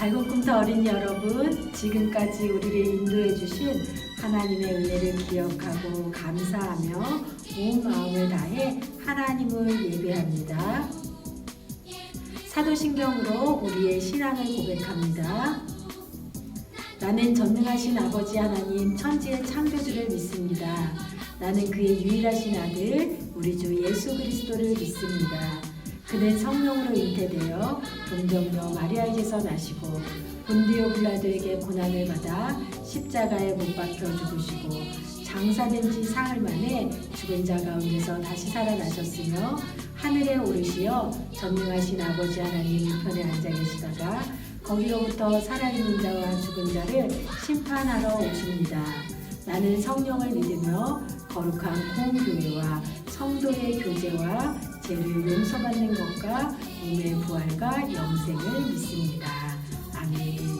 밝은 꿈터 어린이 여러분, 지금까지 우리를 인도해 주신 하나님의 은혜를 기억하고 감사하며 온 마음을 다해 하나님을 예배합니다. 사도신경으로 우리의 신앙을 고백합니다. 나는 전능하신 아버지 하나님 천지의 창조주를 믿습니다. 나는 그의 유일하신 아들 우리 주 예수 그리스도를 믿습니다. 그는 성령으로 잉태되어 동정녀 마리아에게서 나시고 본디오 빌라도에게 고난을 받아 십자가에 못 박혀 죽으시고 장사된 지 사흘 만에 죽은 자 가운데서 다시 살아나셨으며 하늘에 오르시어 전능하신 아버지 하나님 우편에 앉아 계시다가 거기로부터 살아있는 자와 죽은 자를 심판하러 오십니다. 나는 성령을 믿으며 거룩한 공교회와 성도의 교제와 죄를 용서받는 것과 몸의 부활과 영생을 믿습니다. 아멘.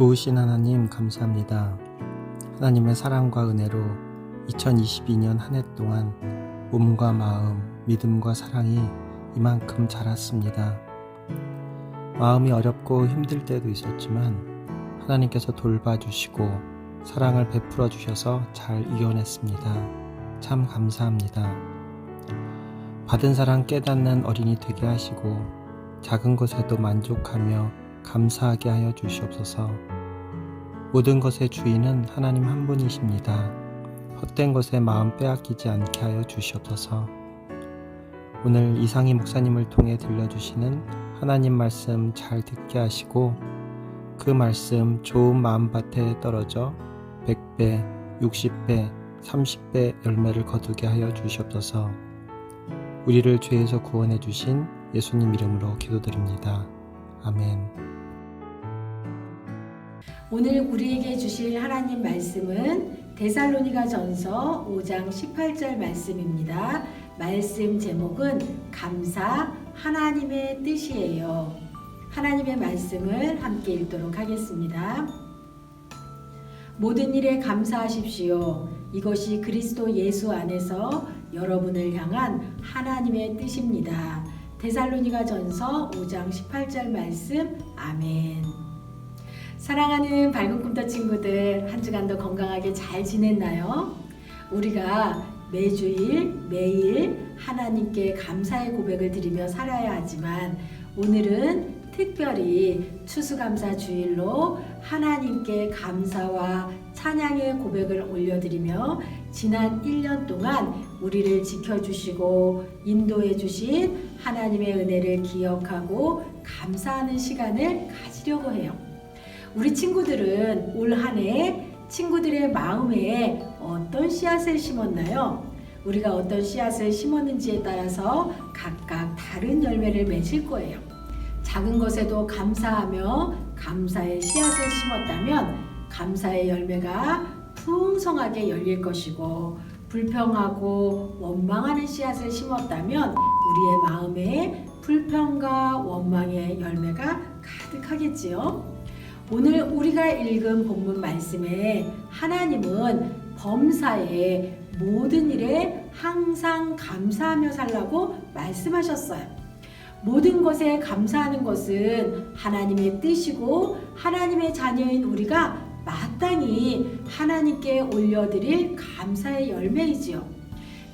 좋으신 하나님 감사합니다. 하나님의 사랑과 은혜로 2022년 한 해 동안 몸과 마음, 믿음과 사랑이 이만큼 자랐습니다. 마음이 어렵고 힘들 때도 있었지만 하나님께서 돌봐주시고 사랑을 베풀어 주셔서 잘 이겨냈습니다. 참 감사합니다. 받은 사랑 깨닫는 어린이 되게 하시고 작은 것에도 만족하며 감사하게 하여 주시옵소서. 모든 것의 주인은 하나님 한 분이십니다. 헛된 것에 마음 빼앗기지 않게 하여 주시옵소서. 오늘 이상희 목사님을 통해 들려주시는 하나님 말씀 잘 듣게 하시고 그 말씀 좋은 마음밭에 떨어져 100배, 60배, 30배 열매를 거두게 하여 주시옵소서. 우리를 죄에서 구원해 주신 예수님 이름으로 기도드립니다. 아멘. 오늘 우리에게 주실 하나님 말씀은 데살로니가전서 5장 18절 말씀입니다. 말씀 제목은 감사 하나님의 뜻이에요. 하나님의 말씀을 함께 읽도록 하겠습니다. 모든 일에 감사하십시오. 이것이 그리스도 예수 안에서 여러분을 향한 하나님의 뜻입니다. 데살로니가전서 5장 18절 말씀. 아멘. 사랑하는 밝은 꿈터 친구들, 한 주간도 건강하게 잘 지냈나요? 우리가 매주일 매일 하나님께 감사의 고백을 드리며 살아야 하지만 오늘은 특별히 추수감사 주일로 하나님께 감사와 찬양의 고백을 올려드리며 지난 1년 동안 우리를 지켜주시고 인도해 주신 하나님의 은혜를 기억하고 감사하는 시간을 가지려고 해요. 우리 친구들은 올 한 해 친구들의 마음에 어떤 씨앗을 심었나요? 우리가 어떤 씨앗을 심었는지에 따라서 각각 다른 열매를 맺을 거예요. 작은 것에도 감사하며 감사의 씨앗을 심었다면 감사의 열매가 풍성하게 열릴 것이고, 불평하고 원망하는 씨앗을 심었다면 우리의 마음에 불평과 원망의 열매가 가득하겠지요. 오늘 우리가 읽은 본문 말씀에 하나님은 범사의 모든 일에 항상 감사하며 살라고 말씀하셨어요. 모든 것에 감사하는 것은 하나님의 뜻이고 하나님의 자녀인 우리가 마땅히 하나님께 올려드릴 감사의 열매이지요.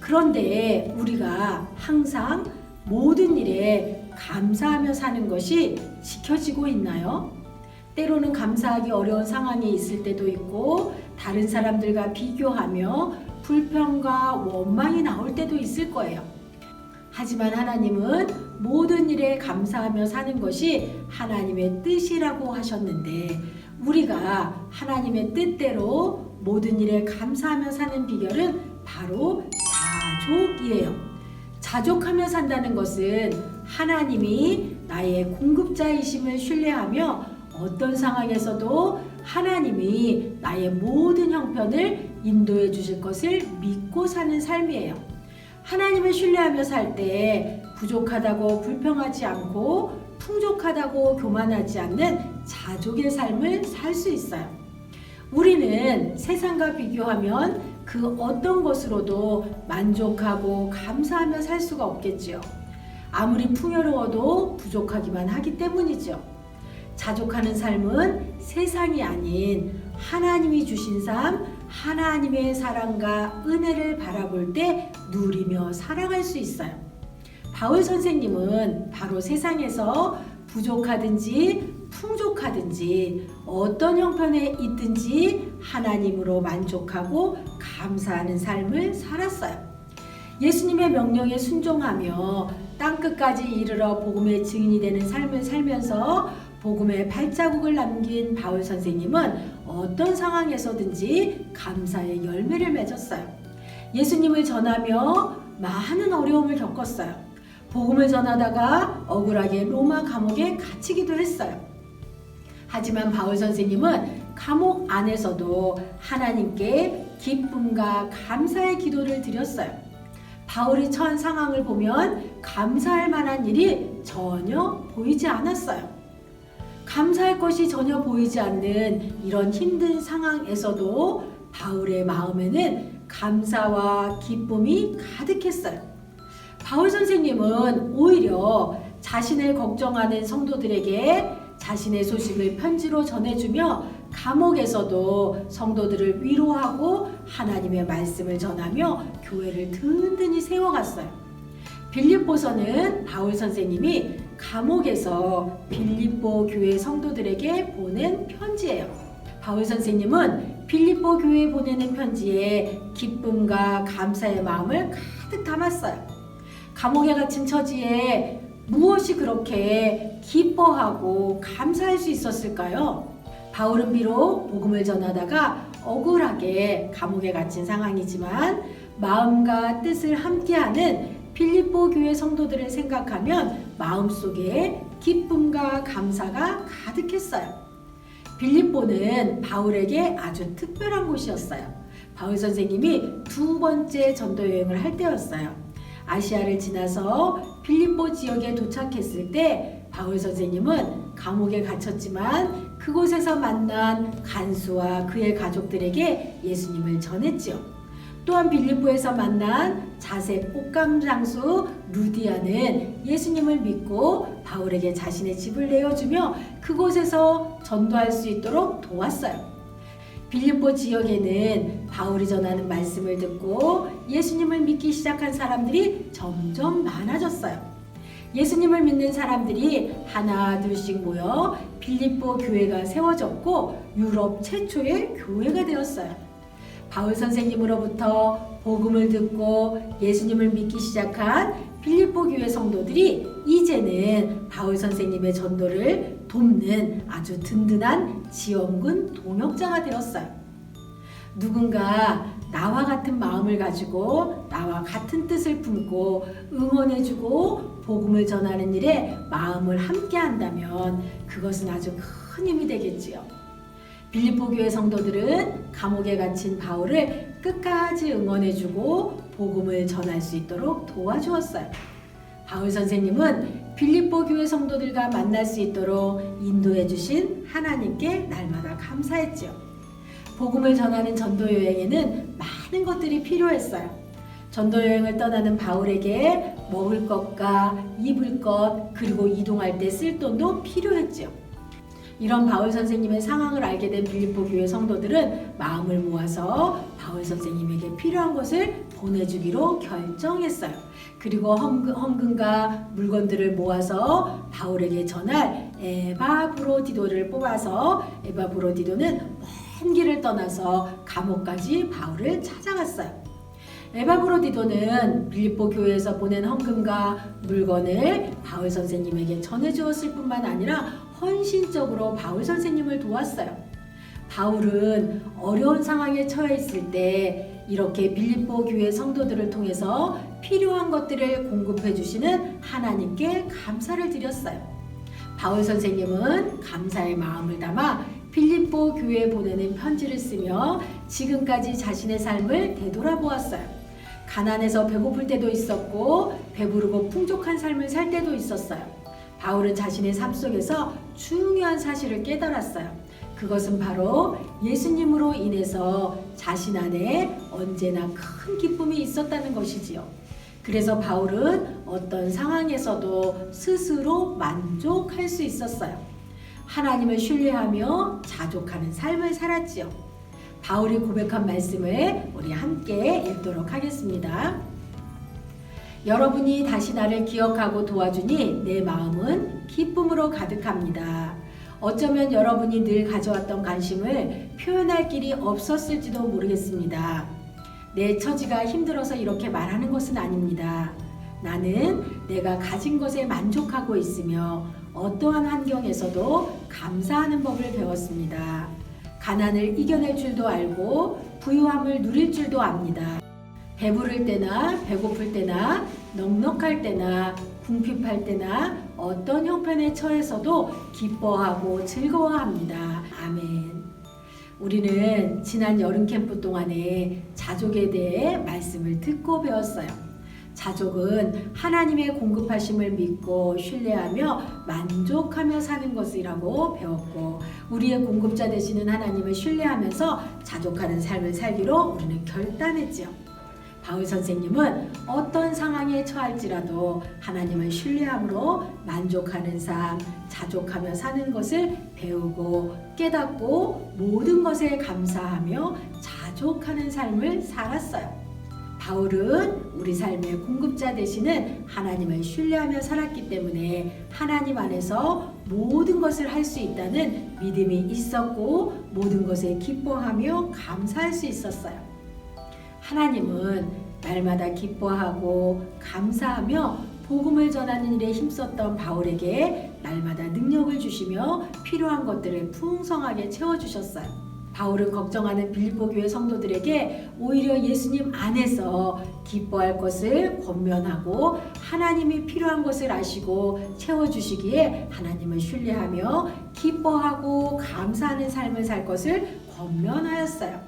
그런데 우리가 항상 모든 일에 감사하며 사는 것이 지켜지고 있나요? 때로는 감사하기 어려운 상황이 있을 때도 있고 다른 사람들과 비교하며 불평과 원망이 나올 때도 있을 거예요. 하지만 하나님은 모든 일에 감사하며 사는 것이 하나님의 뜻이라고 하셨는데, 우리가 하나님의 뜻대로 모든 일에 감사하며 사는 비결은 바로 자족이에요. 자족하며 산다는 것은 하나님이 나의 공급자이심을 신뢰하며 어떤 상황에서도 하나님이 나의 모든 형편을 인도해 주실 것을 믿고 사는 삶이에요. 하나님을 신뢰하며 살 때 부족하다고 불평하지 않고 풍족하다고 교만하지 않는 자족의 삶을 살 수 있어요. 우리는 세상과 비교하면 그 어떤 것으로도 만족하고 감사하며 살 수가 없겠지요. 아무리 풍요로워도 부족하기만 하기 때문이죠. 자족하는 삶은 세상이 아닌 하나님이 주신 삶, 하나님의 사랑과 은혜를 바라볼 때 누리며 살아갈 수 있어요. 바울 선생님은 바로 세상에서 부족하든지 풍족하든지 어떤 형편에 있든지 하나님으로 만족하고 감사하는 삶을 살았어요. 예수님의 명령에 순종하며 땅끝까지 이르러 복음의 증인이 되는 삶을 살면서 복음의 발자국을 남긴 바울 선생님은 어떤 상황에서든지 감사의 열매를 맺었어요. 예수님을 전하며 많은 어려움을 겪었어요. 복음을 전하다가 억울하게 로마 감옥에 갇히기도 했어요. 하지만 바울 선생님은 감옥 안에서도 하나님께 기쁨과 감사의 기도를 드렸어요. 바울이 처한 상황을 보면 감사할 만한 일이 전혀 보이지 않았어요. 감사할 것이 전혀 보이지 않는 이런 힘든 상황에서도 바울의 마음에는 감사와 기쁨이 가득했어요. 바울 선생님은 오히려 자신을 걱정하는 성도들에게 자신의 소식을 편지로 전해주며 감옥에서도 성도들을 위로하고 하나님의 말씀을 전하며 교회를 든든히 세워갔어요. 빌립보서는 바울 선생님이 감옥에서 빌립보 교회 성도들에게 보낸 편지예요. 바울 선생님은 빌립보 교회에 보내는 편지에 기쁨과 감사의 마음을 가득 담았어요. 감옥에 갇힌 처지에 무엇이 그렇게 기뻐하고 감사할 수 있었을까요? 바울은 비록 복음을 전하다가 억울하게 감옥에 갇힌 상황이지만 마음과 뜻을 함께하는 빌립보 교회 성도들을 생각하면 마음속에 기쁨과 감사가 가득했어요. 빌립보는 바울에게 아주 특별한 곳이었어요. 바울 선생님이 두 번째 전도 여행을 할 때였어요. 아시아를 지나서 빌립보 지역에 도착했을 때 바울 선생님은 감옥에 갇혔지만 그곳에서 만난 간수와 그의 가족들에게 예수님을 전했지요. 또한 빌립보에서 만난 자색 옷감 장수 루디아는 예수님을 믿고 바울에게 자신의 집을 내어주며 그곳에서 전도할 수 있도록 도왔어요. 빌립보 지역에는 바울이 전하는 말씀을 듣고 예수님을 믿기 시작한 사람들이 점점 많아졌어요. 예수님을 믿는 사람들이 하나 둘씩 모여 빌립보 교회가 세워졌고 유럽 최초의 교회가 되었어요. 바울 선생님으로부터 복음을 듣고 예수님을 믿기 시작한 빌립보 교회 성도들이 이제는 바울 선생님의 전도를 돕는 아주 든든한 지원군 동역자가 되었어요. 누군가 나와 같은 마음을 가지고 나와 같은 뜻을 품고 응원해주고 복음을 전하는 일에 마음을 함께 한다면 그것은 아주 큰 힘이 되겠지요. 빌립보 교회 성도들은 감옥에 갇힌 바울을 끝까지 응원해주고 복음을 전할 수 있도록 도와주었어요. 바울 선생님은 빌립보 교회 성도들과 만날 수 있도록 인도해 주신 하나님께 날마다 감사했지요. 복음을 전하는 전도 여행에는 많은 것들이 필요했어요. 전도 여행을 떠나는 바울에게 먹을 것과 입을 것 그리고 이동할 때 쓸 돈도 필요했지요. 이런 바울 선생님의 상황을 알게 된 빌립보 교회 성도들은 마음을 모아서 바울 선생님에게 필요한 것을 보내주기로 결정했어요. 그리고 헌금과 물건들을 모아서 바울에게 전할 에바브로디도를 뽑아서 에바브로디도는 먼 길을 떠나서 감옥까지 바울을 찾아갔어요. 에바브로디도는 빌립보 교회에서 보낸 헌금과 물건을 바울 선생님에게 전해주었을 뿐만 아니라 헌신적으로 바울 선생님을 도왔어요. 바울은 어려운 상황에 처해 있을 때 이렇게 빌립보 교회 성도들을 통해서 필요한 것들을 공급해 주시는 하나님께 감사를 드렸어요. 바울 선생님은 감사의 마음을 담아 빌립보 교회에 보내는 편지를 쓰며 지금까지 자신의 삶을 되돌아보았어요. 가난해서 배고플 때도 있었고 배부르고 풍족한 삶을 살 때도 있었어요. 바울은 자신의 삶 속에서 중요한 사실을 깨달았어요. 그것은 바로 예수님으로 인해서 자신 안에 언제나 큰 기쁨이 있었다는 것이지요. 그래서 바울은 어떤 상황에서도 스스로 만족할 수 있었어요. 하나님을 신뢰하며 자족하는 삶을 살았지요. 바울이 고백한 말씀을 우리 함께 읽도록 하겠습니다. 여러분이 다시 나를 기억하고 도와주니 내 마음은 기쁨으로 가득합니다. 어쩌면 여러분이 늘 가져왔던 관심을 표현할 길이 없었을지도 모르겠습니다. 내 처지가 힘들어서 이렇게 말하는 것은 아닙니다. 나는 내가 가진 것에 만족하고 있으며 어떠한 환경에서도 감사하는 법을 배웠습니다. 가난을 이겨낼 줄도 알고 부유함을 누릴 줄도 압니다. 배부를 때나 배고플 때나 넉넉할 때나 궁핍할 때나 어떤 형편에 처해서도 기뻐하고 즐거워합니다. 아멘. 우리는 지난 여름 캠프 동안에 자족에 대해 말씀을 듣고 배웠어요. 자족은 하나님의 공급하심을 믿고 신뢰하며 만족하며 사는 것이라고 배웠고 우리의 공급자 되시는 하나님을 신뢰하면서 자족하는 삶을 살기로 우리는 결단했지요. 바울 선생님은 어떤 상황에 처할지라도 하나님을 신뢰함으로 만족하는 삶, 자족하며 사는 것을 배우고 깨닫고 모든 것에 감사하며 자족하는 삶을 살았어요. 바울은 우리 삶의 공급자 되시는 하나님을 신뢰하며 살았기 때문에 하나님 안에서 모든 것을 할 수 있다는 믿음이 있었고 모든 것에 기뻐하며 감사할 수 있었어요. 하나님은 날마다 기뻐하고 감사하며 복음을 전하는 일에 힘썼던 바울에게 날마다 능력을 주시며 필요한 것들을 풍성하게 채워주셨어요. 바울은 걱정하는 빌립보 교회 성도들에게 오히려 예수님 안에서 기뻐할 것을 권면하고 하나님이 필요한 것을 아시고 채워주시기에 하나님을 신뢰하며 기뻐하고 감사하는 삶을 살 것을 권면하였어요.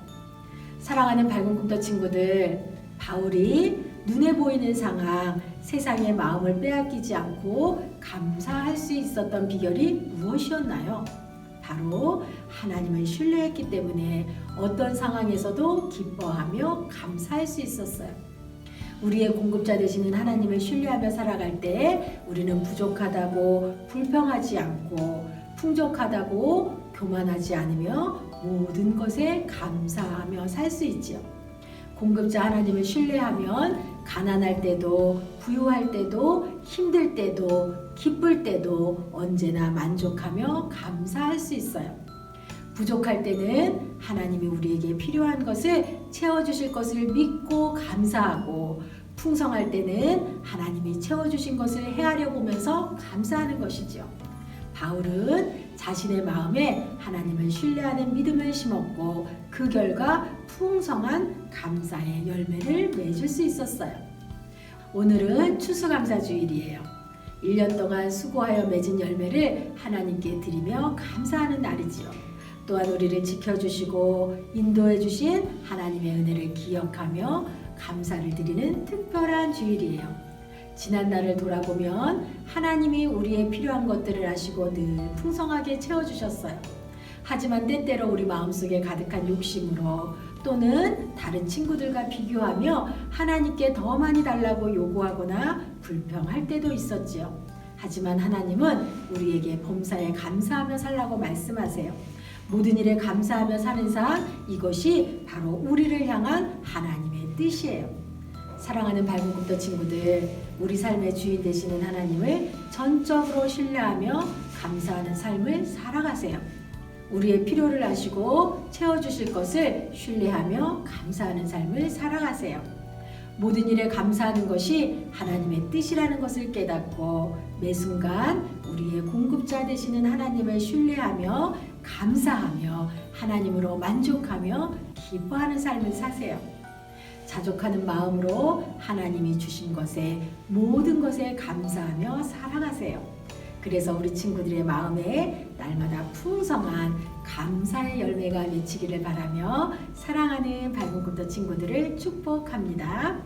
사랑하는 밝은 꿈터 친구들, 바울이 눈에 보이는 상황, 세상의 마음을 빼앗기지 않고 감사할 수 있었던 비결이 무엇이었나요? 바로 하나님을 신뢰했기 때문에 어떤 상황에서도 기뻐하며 감사할 수 있었어요. 우리의 공급자 되시는 하나님을 신뢰하며 살아갈 때 우리는 부족하다고 불평하지 않고 풍족하다고 교만하지 않으며 모든 것에 감사하며 살 수 있지요. 공급자 하나님을 신뢰하면 가난할 때도 부유할 때도 힘들 때도 기쁠 때도 언제나 만족하며 감사할 수 있어요. 부족할 때는 하나님이 우리에게 필요한 것을 채워주실 것을 믿고 감사하고 풍성할 때는 하나님이 채워주신 것을 헤아려 보면서 감사하는 것이죠. 바울은 자신의 마음에 하나님을 신뢰하는 믿음을 심었고 그 결과 풍성한 감사의 열매를 맺을 수 있었어요. 오늘은 추수감사주일이에요. 1년 동안 수고하여 맺은 열매를 하나님께 드리며 감사하는 날이지요. 또한 우리를 지켜주시고 인도해 주신 하나님의 은혜를 기억하며 감사를 드리는 특별한 주일이에요. 지난날을 돌아보면 하나님이 우리의 필요한 것들을 아시고 늘 풍성하게 채워주셨어요. 하지만 때때로 우리 마음속에 가득한 욕심으로 또는 다른 친구들과 비교하며 하나님께 더 많이 달라고 요구하거나 불평할 때도 있었지요. 하지만 하나님은 우리에게 범사에 감사하며 살라고 말씀하세요. 모든 일에 감사하며 사는 삶, 이것이 바로 우리를 향한 하나님의 뜻이에요. 사랑하는 밝은 꿈터 친구들, 우리 삶의 주인 되시는 하나님을 전적으로 신뢰하며 감사하는 삶을 살아가세요. 우리의 필요를 아시고 채워주실 것을 신뢰하며 감사하는 삶을 살아가세요. 모든 일에 감사하는 것이 하나님의 뜻이라는 것을 깨닫고 매 순간 우리의 공급자 되시는 하나님을 신뢰하며 감사하며 하나님으로 만족하며 기뻐하는 삶을 사세요. 자족하는 마음으로 하나님이 주신 것에 모든 것에 감사하며 살아가세요. 그래서 우리 친구들의 마음에 날마다 풍성한 감사의 열매가 맺히기를 바라며 사랑하는 밝은 꿈터 친구들을 축복합니다.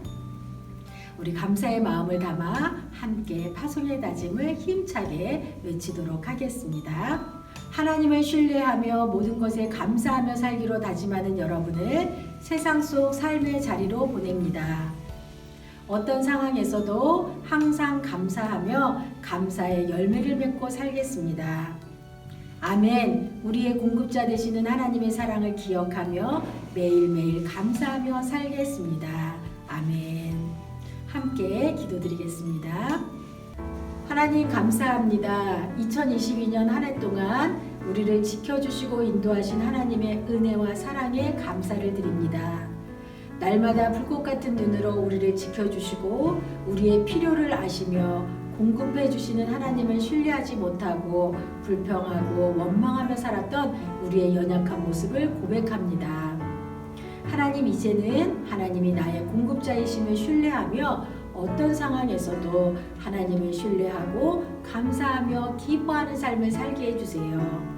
우리 감사의 마음을 담아 함께 파송의 다짐을 힘차게 외치도록 하겠습니다. 하나님을 신뢰하며 모든 것에 감사하며 살기로 다짐하는 여러분을 세상 속 삶의 자리로 보냅니다. 어떤 상황에서도 항상 감사하며 감사의 열매를 맺고 살겠습니다. 아멘. 우리의 공급자 되시는 하나님의 사랑을 기억하며 매일매일 감사하며 살겠습니다. 아멘. 함께 기도드리겠습니다. 하나님 감사합니다. 2022년 한 해 동안 우리를 지켜주시고 인도하신 하나님의 은혜와 사랑에 감사를 드립니다. 날마다 불꽃 같은 눈으로 우리를 지켜주시고 우리의 필요를 아시며 공급해 주시는 하나님을 신뢰하지 못하고 불평하고 원망하며 살았던 우리의 연약한 모습을 고백합니다. 하나님, 이제는 하나님이 나의 공급자이심을 신뢰하며 어떤 상황에서도 하나님을 신뢰하고 감사하며 기뻐하는 삶을 살게 해주세요.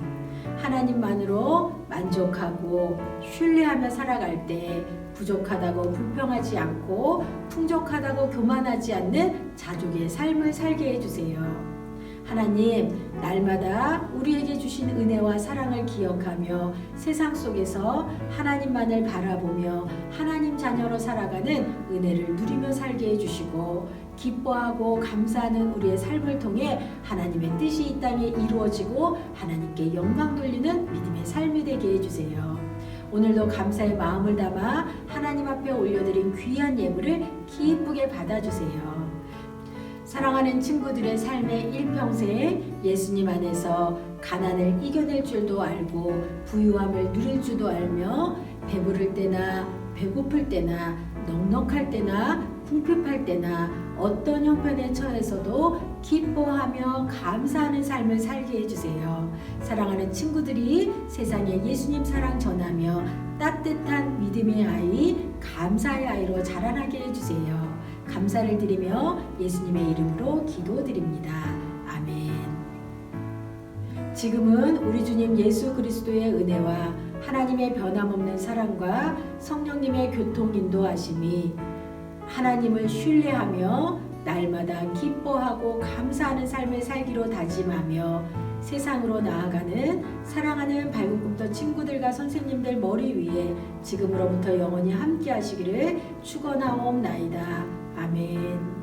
하나님만으로 만족하고 신뢰하며 살아갈 때 부족하다고 불평하지 않고 풍족하다고 교만하지 않는 자족의 삶을 살게 해주세요. 하나님, 날마다 우리에게 주신 은혜와 사랑을 기억하며 세상 속에서 하나님만을 바라보며 하나님 자녀로 살아가는 은혜를 누리며 살게 해주시고 기뻐하고 감사하는 우리의 삶을 통해 하나님의 뜻이 이 땅에 이루어지고 하나님께 영광 돌리는 믿음의 삶이 되게 해주세요. 오늘도 감사의 마음을 담아 하나님 앞에 올려드린 귀한 예물을 기쁘게 받아주세요. 사랑하는 친구들의 삶의 일평생 예수님 안에서 가난을 이겨낼 줄도 알고 부유함을 누릴 줄도 알며 배부를 때나 배고플 때나 넉넉할 때나 궁핍할 때나 어떤 형편에 처해서도 기뻐하며 감사하는 삶을 살게 해주세요. 사랑하는 친구들이 세상에 예수님 사랑 전하며 따뜻한 믿음의 아이, 감사의 아이로 자라나게 해주세요. 감사를 드리며 예수님의 이름으로 기도드립니다. 아멘. 지금은 우리 주님 예수 그리스도의 은혜와 하나님의 변함없는 사랑과 성령님의 교통 인도하심이 하나님을 신뢰하며 날마다 기뻐하고 감사하는 삶을 살기로 다짐하며 세상으로 나아가는 사랑하는 발굽꿈터 친구들과 선생님들 머리 위에 지금으로부터 영원히 함께 하시기를 축원하옵나이다. 아멘.